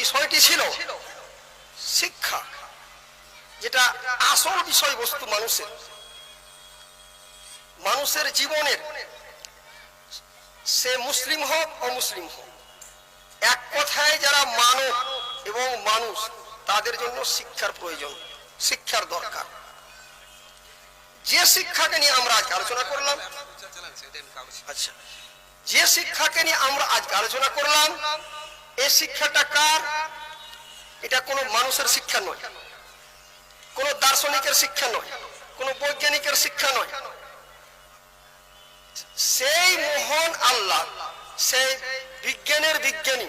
বিষয়টি ছিল শিক্ষা, যেটা আসল বিষয়বস্তু মানুষের জীবনের, সে মুসলিম হোক অমুসলিম হোক, এক কথায় যারা মানব এবং মানুষ তাদের জন্য শিক্ষার প্রয়োজন, শিক্ষার দরকার। যে শিক্ষাকে নিয়ে আমরা আজ আলোচনা করলাম, আচ্ছা, যে শিক্ষাকে নিয়ে আমরা আজ আলোচনা করলাম, এই শিক্ষাটা কার? এটা কোনো মানুষের শিক্ষা নয়, কোনো দার্শনিকের শিক্ষা নয়, কোনো বৈজ্ঞানিকের শিক্ষা নয়। সেই মহান আল্লাহ, সেই বিজ্ঞানের বিজ্ঞানী,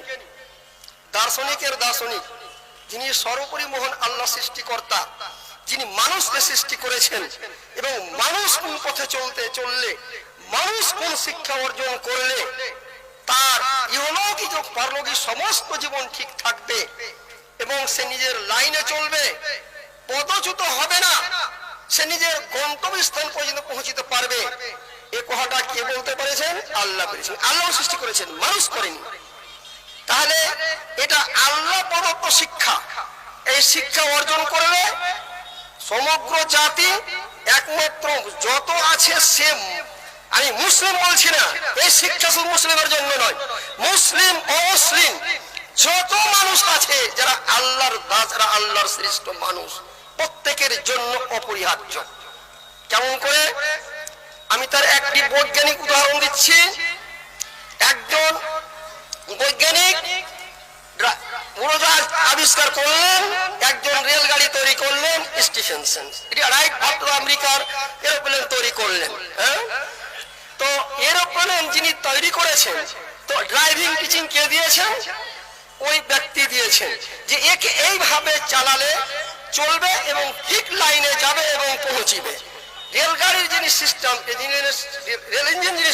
দার্শনিকের দার্শনিক, যিনি সর্বোপরি মহান আল্লাহ সৃষ্টিকর্তা, যিনি মানুষকে সৃষ্টি করেছেন এবং মানুষ কোন পথে চললে, মানুষ কোন শিক্ষা অর্জন করলে তার ইহলৌকিক ও পারলৌকিক সমস্ত জীবন ঠিক থাকবে এবং সে নিজের লাইনে চলবে, পদচ্যুত হবে না, সে নিজের গন্তব্যস্থান পর্যন্ত পৌঁছতে পারবে। এ কথাটা কে বলতে পেরেছেন? আল্লাহ পেরেছেন। আল্লাহ সৃষ্টি করেছেন, মানুষ করেনি। তাহলে এটা আল্লাহ প্রদত্ত শিক্ষা। এই শিক্ষা অর্জন করলে সমগ্র জাতি একমাত্র যত আছে, সে, আমি মুসলিম বলছি না, এই শিক্ষা শুধু মুসলিমের জন্য নয়, মুসলিম অমুসলিম যত মানুষ আছে, যারা আল্লাহর দাস, যারা আল্লাহর শ্রেষ্ঠ মানুষ, প্রত্যেকের জন্য অপরিহার্য। কেমন করে? আমি তার একটি বৈজ্ঞানিক উদাহরণ দিচ্ছি। একজন বৈজ্ঞানিক উড়োজাহাজ আবিষ্কার করলেন, একজন রেলগাড়ি তৈরি করলেন, স্টিফেনসন, রাইট ভারত আমেরিকার এরোপ্লেন তৈরি করলেন। হ্যাঁ, তো এরোপ্লেন যিনি তৈরি করেছেন, তো ড্রাইভিং টিচিং কে দিয়েছেন? ওই ব্যক্তি দিয়েছেন যে একে এইভাবে চালালে চলবে এবং ঠিক লাইনে যাবে এবং পৌঁছিবে। রেলগাড়ির যিনি সিস্টেম, রেল ইঞ্জিন যিনি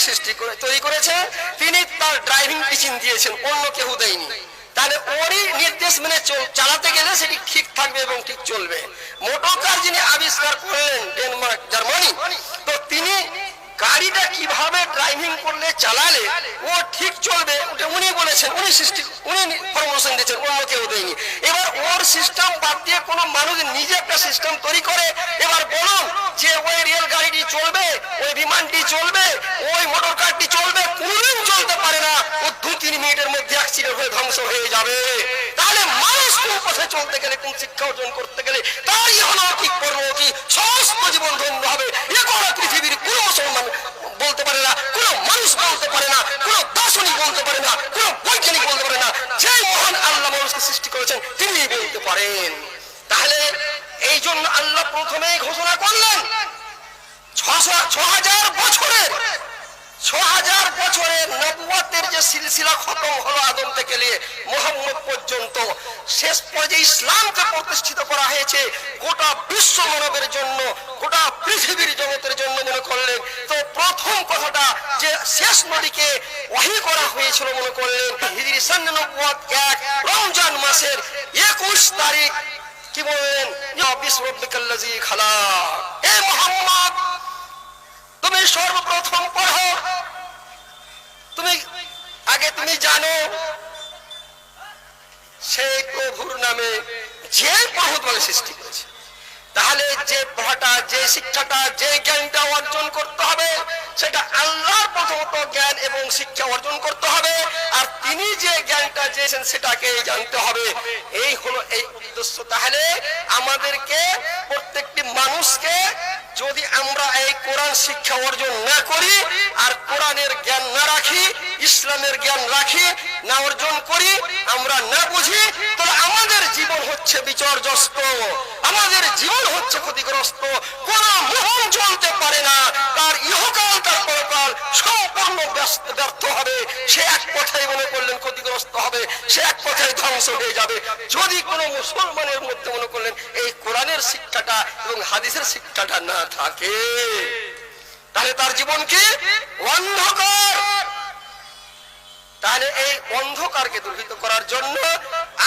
তৈরি করেছেন, তিনি তার ড্রাইভিং টিচিং দিয়েছেন, অন্য কেউ দেয়নি। তাহলে ওরই নির্দেশ মেনে চালাতে গেলে সেটি ঠিক থাকবে এবং ঠিক চলবে। মোটর কার যিনি আবিষ্কার করলেন, ডেনমার্ক, জার্মানি, তো তিনি গাড়িটা কিভাবে ড্রাইভিং করলে চালালে ও ঠিক চলবে, ওটা উনি বলেছেন, উনি ফরমেশন দিয়েছেন, অন্য কেউ দেয়নি। এবার ওর সিস্টেম বাদ দিয়ে কোনো মানুষ নিজে একটা সিস্টেম তৈরি করে, এবার বলুন যে ওই রেল গাড়িটি চলবে, ওই বিমানটি চলবে, ওই মোটর কারটি চলবে, কোনদিন চলতে পারে না। ও 2-3 মিনিটের মধ্যে অ্যাক্সিডেন্ট হয়ে ধ্বংস হয়ে যাবে। তাহলে মানুষ কোন পথে চলতে গেলে, কোন শিক্ষা অর্জন করতে গেলে তারই অলৌকিক পরলৌকিক সমস্ত জীবন ধন্য হবে। এ কথা পৃথিবীর কোন মুসলমান বলতে পারে না, কোন মানুষ বলতে পারে না, কোন দার্শনিক বলতে পারে না, কোন বৈজ্ঞানিক বলতে পারে না। যে মহান আল্লাহ মানুষকে সৃষ্টি করেছেন তিনি বলতে পারেন। তাহলে এই জন্য আল্লাহ প্রথমেই ঘোষণা করলেন 6000 বছরের নবুয়তের যে সিলসিলা খতম হলো আদম থেকে নিয়ে মুহাম্মদ পর্যন্ত, শেষ পর্যায়ে ইসলামকে প্রতিষ্ঠিত করা হয়েছে গোটা বিশ্ব মানবের জন্য, গোটা পৃথিবীর জগতের জন্য মনে করলেন। তো প্রথম কথাটা যে শেষ নবীকে ওহী করা হয়েছিল মনে করলেন হিজরি সন নবুয়ত 1 রমজান মাসের 21 তারিখ। কি বলেন? ইয়া বিসমিল্লাহিল্লাযী খালাক, হে মুহাম্মদ তুমি সর্বপ্রথম পড়ো, তুমি জানো সেই প্রভুর নামে যে প্রভু তোমাকে সৃষ্টি করেছে। তাহলে যে পড়াটা, যে শিক্ষাটা, যে জ্ঞানটা অর্জন করতে হবে, সেটা আল্লাহর প্রথমত জ্ঞান এবং শিক্ষা অর্জন করতে হবে, আর তিনি যে জ্ঞানটা দিয়েছেন সেটাকে জানতে হবে। এই হলো এই উদ্দেশ্য। তাহলে আমাদেরকে, প্রত্যেকটি মানুষকে, যদি আমরা এই কোরআন শিক্ষা অর্জন না করি আর কোরআনের জ্ঞান না রাখি, ইসলামের জ্ঞান রাখি না, অর্জন করি, আমরা না বুঝি, তাহলে আমাদের জীবন হচ্ছে বিপর্যস্ত, আমাদের জীবন হচ্ছে ক্ষতিগ্রস্ত। কোন মোহন চলতে পারে না, তার ইহকাল তার পরকাল সম্পূর্ণ ব্যর্থ হবে। সে এক কথাই মনে করলেন ক্ষতিগ্রস্ত হবে, সে এক কথাই ধ্বংস হয়ে যাবে। যদি কোনো মুসলমানের মধ্যে মনে করলেন এই কোরআনের শিক্ষাটা এবং হাদিসের শিক্ষাটা না থাকে, তাহলে তার জীবন কি? অন্ধকার। তাহলে এই অন্ধকারকে দূরীভূত করার জন্য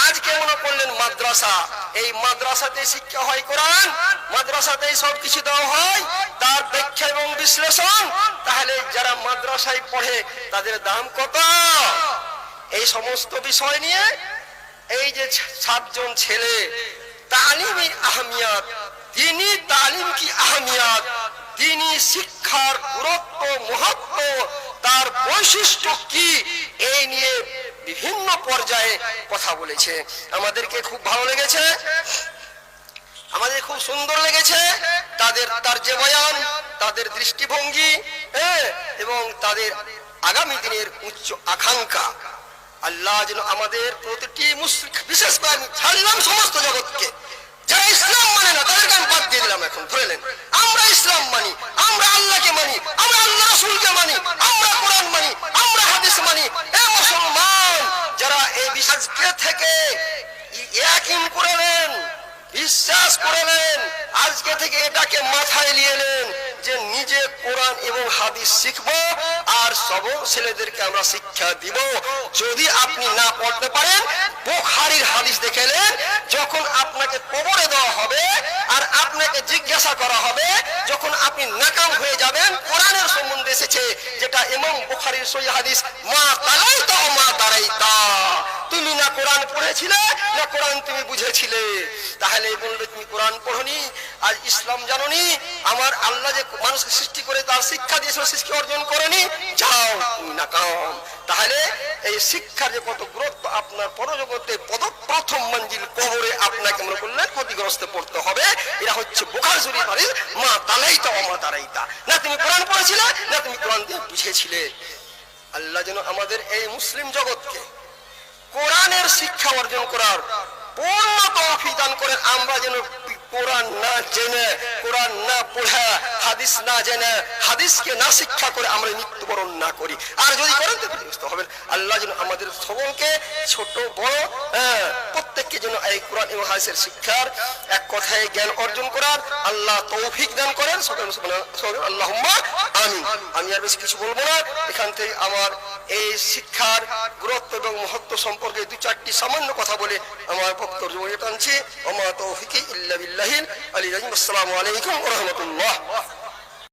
আজকে মনে করলেন মাদ্রাসা, এই মাদ্রাসাতে শিক্ষা হয় কোরআন, মাদ্রাসাতে সবকিছু দেওয়া হয়, তার ব্যাখ্যা এবং বিশ্লেষণ। তাহলে যারা মাদ্রাসায় পড়ে তাদের দাম কত? এই সমস্ত বিষয় নিয়ে এই এই যে 7 জন ছেলে, তালিমি আহমিয়াত, তিনি তালিম কি আহমিয়াত, তিনি শিক্ষার গুরুত্ব মহত্ব, তার বৈশিষ্ট্য কি, এই নিয়ে বিভিন্ন পর্যায়ে কথা বলেছে। আমাদেরকে খুব ভালো লেগেছে, আমাদের খুব সুন্দর লেগেছে তার যে বয়ান, তাদের দৃষ্টিভঙ্গি, এবং তাদের আগামী দিনের উচ্চ আকাঙ্ক্ষা। আল্লাহ যেন আমাদের প্রতিটি মুসলিম, বিশেষ করে আমি ছাড়লাম সমস্ত জগৎকে, যারা ইসলাম মানে না তাদেরকে আমি বাদ দিয়ে দিলাম। এখন ধরেলেন আমরা ইসলাম মানি, আমরা আল্লাহকে মানি, আমরা আল্লাহ রাসূলকে মানি, আমরা কোরআন মানি, আমরা হাদিস মানি। এই মুসলমান যারা এই বিশ্বাসকে থেকে ইয়াকিন করে নেন, বিশ্বাস করে নেন, আজকে থেকে এটাকে মাথায় নিয়ে নেন যে নিজে কোরআন এবং হাদিস শিখবো আর সব ছেলেদেরকে আমরা শিক্ষা দিব। যদি আপনি না পড়তে পারেন, বুখারীর হাদিস দেখেলেন, যখন আপনাকে কবরে দেওয়া হবে আর আপনাকে জিজ্ঞাসা করা হবে, যখন আপনি নাকাম হয়ে যাবেন, কোরআনের সম্বন্ধে এসেছে যেটা ইমাম বুখারীর সহিহ হাদিস, মা তালাইতা ওয়া মা দারাইতা, তুমি না কোরআন পড়েছিলে না কোরআন তুমি বুঝেছিলে। তাহলে বলবে তুমি কোরআন পড়নি, আজ ইসলাম জানোনি, আমার আল্লাহ যে মানুষকে সৃষ্টি করে তার শিক্ষা দিয়েছিল শিক্ষা অর্জন করেনি, যাও তুমি নাকাম। তাহলে এই শিক্ষার যে কত গুরুত্ব, আপনার পরজগতে প্রথম মঞ্জিল কবরে আপনাকে মনে করলেন ক্ষতিগ্রস্ত পড়তে হবে। এরা হচ্ছে বুখারী শরীফ হাদিস, মা তালাইতা ওয়া মা দারাইতা, না তুমি কোরআন পড়েছিলে না তুমি কোরআন দিয়ে বুঝেছিলে। আল্লাহ যেন আমাদের এই মুসলিম জগৎকে কোরআনের শিক্ষা অর্জন করার পূর্ণ তৌফিক দান করেন। আমরা যেন কোরআন না জেনে, কোরআন না পড়া, হাদিস না জেনে, হাদিসকে না শিক্ষা করে আমরা মৃত্যুবরণ না করি। আর যদি করেন তো ক্ষতিগ্রস্ত হবেন। আল্লাহ যেন আমাদের সকলকে, ছোট বড় প্রত্যেককে যেন এই কোরআন এবং হাদিসের শিক্ষার এক কথায় জ্ঞান অর্জন করার আল্লাহ তৌফিক দান করেন। আল্লাহুম্মা আমিন। আমি আর বেশি কিছু বলবো না, এখান থেকে আমার এই শিক্ষার গুরুত্ব এবং মহত্ব সম্পর্কে 2-4টি সামান্য কথা বলে আমার বক্তব্য টানছি। ওয়া মা তৌফিকি ইল্লা বিল্লাহিল আলিয়্যিল আযীম। আসসালামু আলাইকুম ওয়া রাহমাতুল্লাহ।